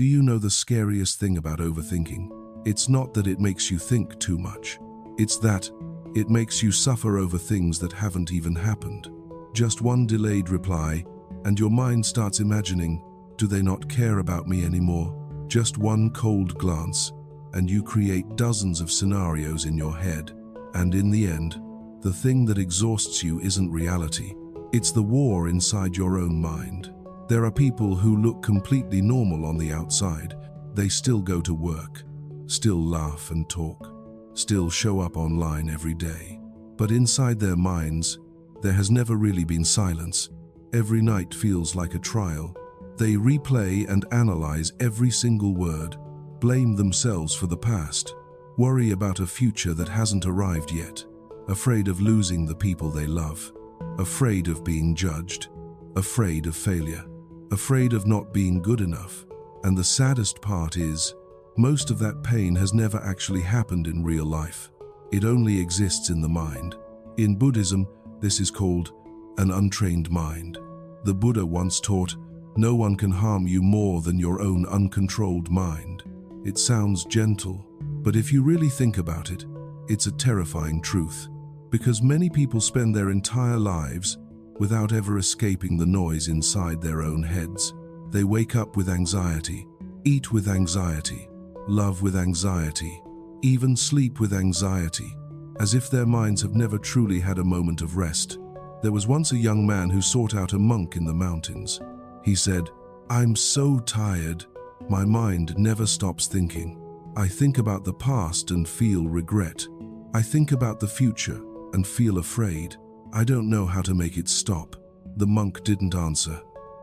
Do you know the scariest thing about overthinking? It's not that it makes you think too much. It's that it makes you suffer over things that haven't even happened. Just one delayed reply, and your mind starts imagining, do they not care about me anymore? Just one cold glance, and you create dozens of scenarios in your head. And in the end, the thing that exhausts you isn't reality. It's the war inside your own mind. There are people who look completely normal on the outside. They still go to work, still laugh and talk, still show up online every day. But inside their minds, there has never really been silence. Every night feels like a trial. They replay and analyze every single word, blame themselves for the past, worry about a future that hasn't arrived yet, afraid of losing the people they love, afraid of being judged, afraid of failure, afraid of not being good enough. And the saddest part is, most of that pain has never actually happened in real life. It only exists in the mind. In Buddhism, this is called an untrained mind. The Buddha once taught, no one can harm you more than your own uncontrolled mind. It sounds gentle, but if you really think about it, it's a terrifying truth. Because many people spend their entire lives without ever escaping the noise inside their own heads. They wake up with anxiety, eat with anxiety, love with anxiety, even sleep with anxiety, as if their minds have never truly had a moment of rest. There was once a young man who sought out a monk in the mountains. He said, "I'm so tired. My mind never stops thinking. I think about the past and feel regret. I think about the future and feel afraid. I don't know how to make it stop." The monk didn't answer.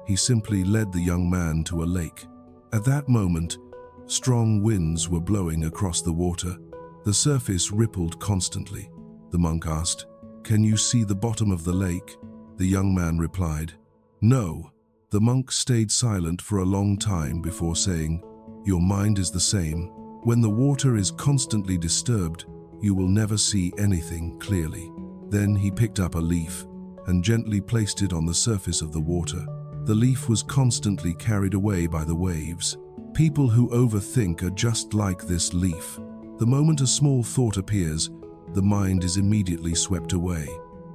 He simply led the young man to a lake. At that moment, strong winds were blowing across the water. The surface rippled constantly. The monk asked, "Can you see the bottom of the lake?" The young man replied, "No." The monk stayed silent for a long time before saying, "Your mind is the same. When the water is constantly disturbed, you will never see anything clearly." Then he picked up a leaf and gently placed it on the surface of the water. The leaf was constantly carried away by the waves. People who overthink are just like this leaf. The moment a small thought appears, the mind is immediately swept away.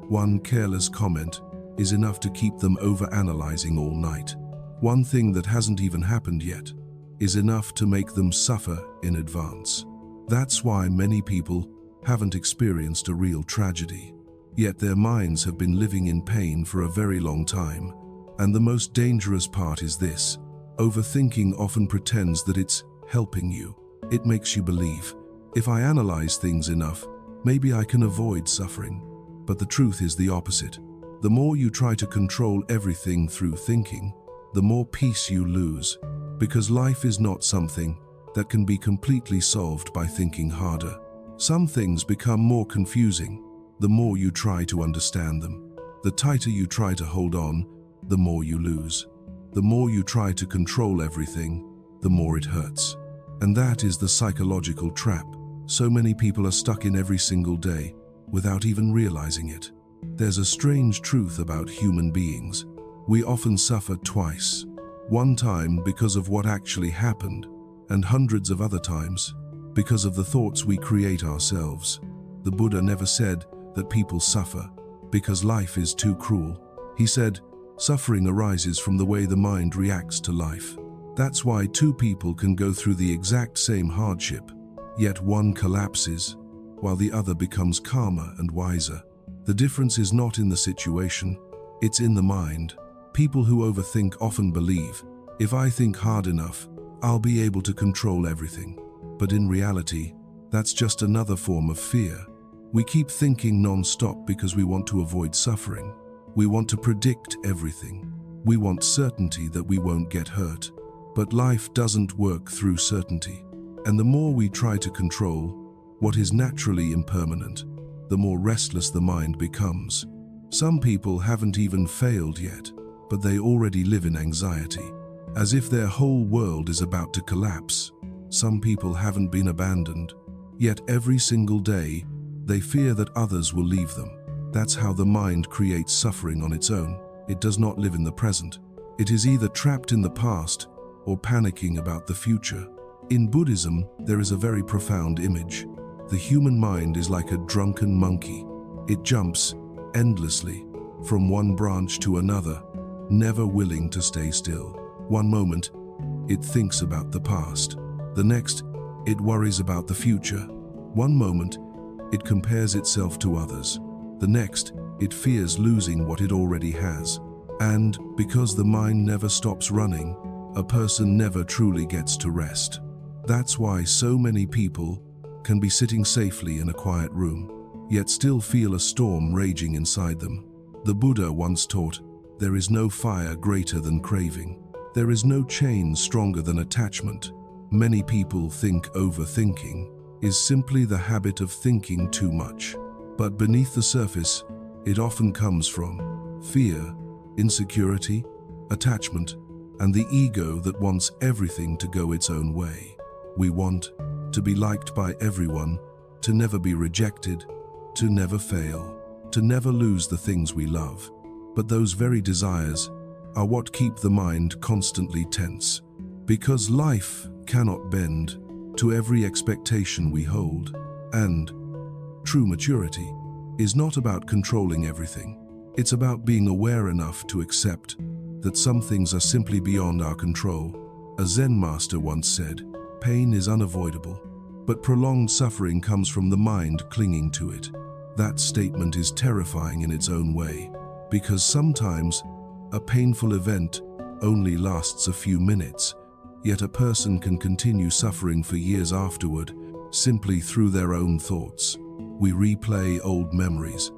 One careless comment is enough to keep them overanalyzing all night. One thing that hasn't even happened yet is enough to make them suffer in advance. That's why many people haven't experienced a real tragedy, yet their minds have been living in pain for a very long time. And the most dangerous part is this: overthinking often pretends that it's helping you. It makes you believe, if I analyze things enough, maybe I can avoid suffering. But the truth is the opposite. The more you try to control everything through thinking, the more peace you lose, because life is not something that can be completely solved by thinking harder. Some things become more confusing the more you try to understand them. The tighter you try to hold on, the more you lose. The more you try to control everything, the more it hurts. And that is the psychological trap so many people are stuck in every single day without even realizing it. There's a strange truth about human beings. We often suffer twice. One time because of what actually happened, and hundreds of other times because of the thoughts we create ourselves. The Buddha never said that people suffer because life is too cruel. He said, suffering arises from the way the mind reacts to life. That's why two people can go through the exact same hardship, yet one collapses, while the other becomes calmer and wiser. The difference is not in the situation, it's in the mind. People who overthink often believe, if I think hard enough, I'll be able to control everything. But in reality, that's just another form of fear. We keep thinking non-stop because we want to avoid suffering. We want to predict everything. We want certainty that we won't get hurt. But life doesn't work through certainty. And the more we try to control what is naturally impermanent, the more restless the mind becomes. Some people haven't even failed yet, but they already live in anxiety, as if their whole world is about to collapse. Some people haven't been abandoned, yet every single day they fear that others will leave them. That's how the mind creates suffering on its own. It does not live in the present. It is either trapped in the past or panicking about the future. In Buddhism, there is a very profound image. The human mind is like a drunken monkey. It jumps endlessly from one branch to another, never willing to stay still. One moment, it thinks about the past. The next, it worries about the future. One moment, it compares itself to others. The next, it fears losing what it already has. And because the mind never stops running, a person never truly gets to rest. That's why so many people can be sitting safely in a quiet room, yet still feel a storm raging inside them. The Buddha once taught, there is no fire greater than craving. There is no chain stronger than attachment. Many people think overthinking is simply the habit of thinking too much. But beneath the surface, it often comes from fear, insecurity, attachment, and the ego that wants everything to go its own way. We want to be liked by everyone, to never be rejected, to never fail, to never lose the things we love. But those very desires are what keep the mind constantly tense, because life cannot bend to every expectation we hold, and true maturity is not about controlling everything. It's about being aware enough to accept that some things are simply beyond our control. A Zen master once said, pain is unavoidable, but prolonged suffering comes from the mind clinging to it. That statement is terrifying in its own way, because sometimes a painful event only lasts a few minutes, yet a person can continue suffering for years afterward, simply through their own thoughts. We replay old memories,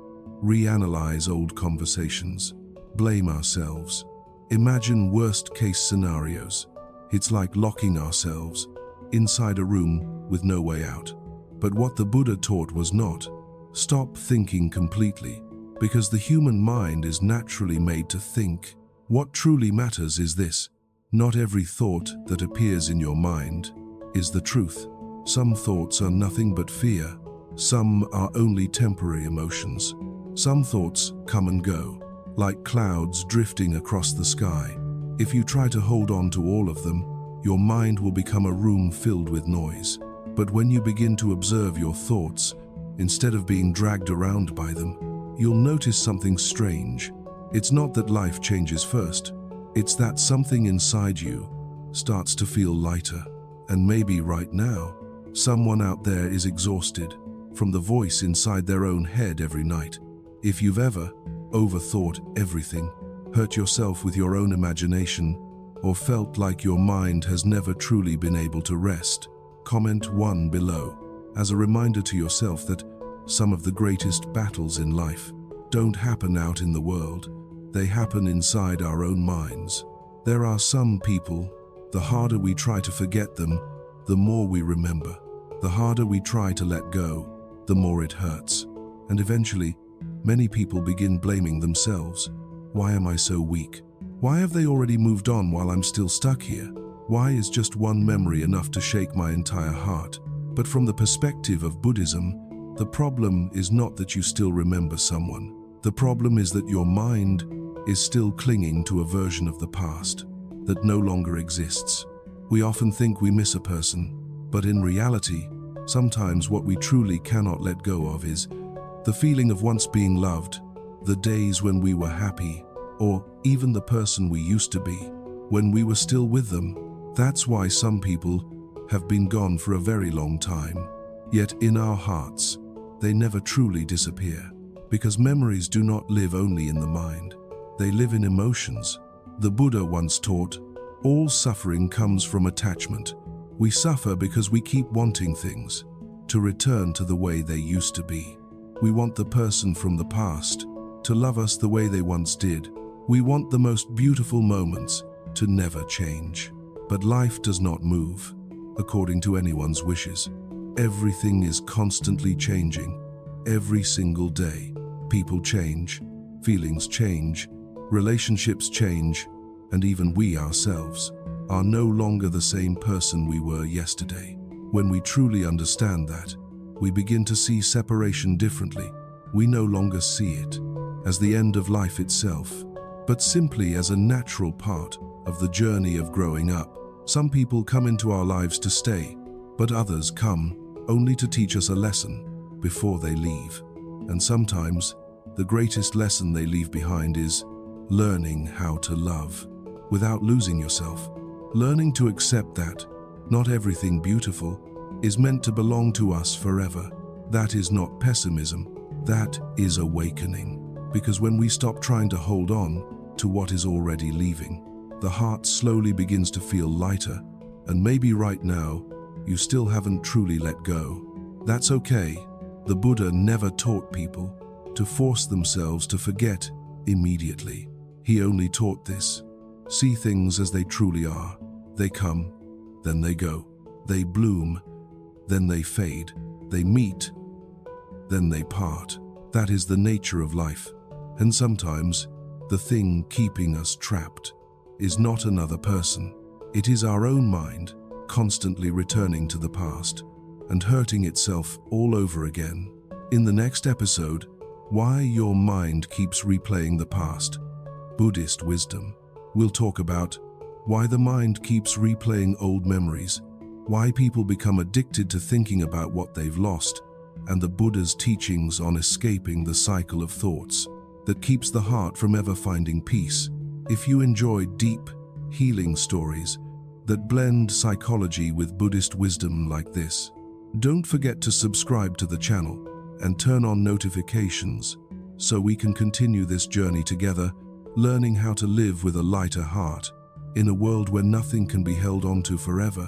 reanalyze old conversations, blame ourselves, imagine worst-case scenarios. It's like locking ourselves inside a room with no way out. But what the Buddha taught was not stop thinking completely, because the human mind is naturally made to think. What truly matters is this: not every thought that appears in your mind is the truth. Some thoughts are nothing but fear. Some are only temporary emotions. Some thoughts come and go, like clouds drifting across the sky. If you try to hold on to all of them, your mind will become a room filled with noise. But when you begin to observe your thoughts, instead of being dragged around by them, you'll notice something strange. It's not that life changes first. It's that something inside you starts to feel lighter. And maybe right now, someone out there is exhausted from the voice inside their own head every night. If you've ever overthought everything, hurt yourself with your own imagination, or felt like your mind has never truly been able to rest, comment 1 below as a reminder to yourself that some of the greatest battles in life don't happen out in the world. They happen inside our own minds. There are some people, the harder we try to forget them, the more we remember. The harder we try to let go, the more it hurts. And eventually, many people begin blaming themselves. Why am I so weak? Why have they already moved on while I'm still stuck here? Why is just one memory enough to shake my entire heart? But from the perspective of Buddhism, the problem is not that you still remember someone. The problem is that your mind is still clinging to a version of the past that no longer exists. We often think we miss a person, but in reality, sometimes what we truly cannot let go of is the feeling of once being loved, the days when we were happy, or even the person we used to be, when we were still with them. That's why some people have been gone for a very long time. Yet in our hearts, they never truly disappear, because memories do not live only in the mind. They live in emotions. The Buddha once taught, all suffering comes from attachment. We suffer because we keep wanting things to return to the way they used to be. We want the person from the past to love us the way they once did. We want the most beautiful moments to never change. But life does not move according to anyone's wishes. Everything is constantly changing. Every single day, people change, feelings change, relationships change, and even we ourselves are no longer the same person we were yesterday. When we truly understand that, we begin to see separation differently. We no longer see it as the end of life itself, but simply as a natural part of the journey of growing up. Some people come into our lives to stay, but others come only to teach us a lesson before they leave. And sometimes, the greatest lesson they leave behind is learning how to love without losing yourself. Learning to accept that not everything beautiful is meant to belong to us forever. That is not pessimism, that is awakening. Because when we stop trying to hold on to what is already leaving, the heart slowly begins to feel lighter, and maybe right now, you still haven't truly let go. That's okay. The Buddha never taught people to force themselves to forget immediately. He only taught this: see things as they truly are. They come, then they go. They bloom, then they fade. They meet, then they part. That is the nature of life. And sometimes, the thing keeping us trapped is not another person. It is our own mind, constantly returning to the past and hurting itself all over again. In the next episode, why your mind keeps replaying the past, Buddhist wisdom. We'll talk about why the mind keeps replaying old memories, why people become addicted to thinking about what they've lost, and the Buddha's teachings on escaping the cycle of thoughts that keeps the heart from ever finding peace. If you enjoy deep, healing stories that blend psychology with Buddhist wisdom like this, don't forget to subscribe to the channel and turn on notifications so we can continue this journey together, learning how to live with a lighter heart in a world where nothing can be held onto forever.